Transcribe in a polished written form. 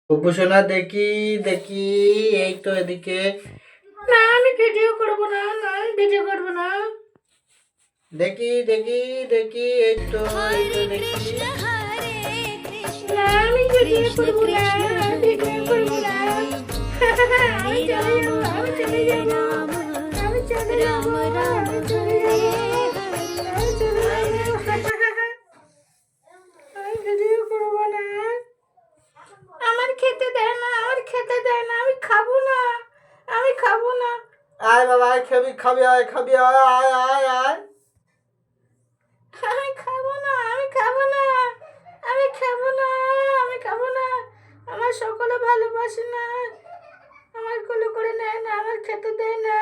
উপাসনা দেখি দেখি, এই তো এদিকে। না আমি ভিডিও করবো না, না আমি ভিডিও করবো না। দেখি দেখি দেখি, এই তো এই তো দেখি। না আমি ভিডিও করবো না, ভিডিও করবো না। আমি চলে যাবো, আমি চলে যাবো, আমি চলে যাবো, আমি চলে যাবো, আমি চলে যাবো। আমি ভিডিও করবো না। আমার খেতে দেয় না, আমার খেতে দেয় না, আমি খাবো না, আমি খাবো না। আয় বাবা, আয় খাবি, খাবি, আয় খাবি, আয় আয় আয় আয়। আমি খাবো না, আমি খাবো না, আমি খাবো না, আমি খাবো না। আমার সকলে ভালোবাসে না, আমার কোলে করে নেয় না, আমার খেতে দেয় না।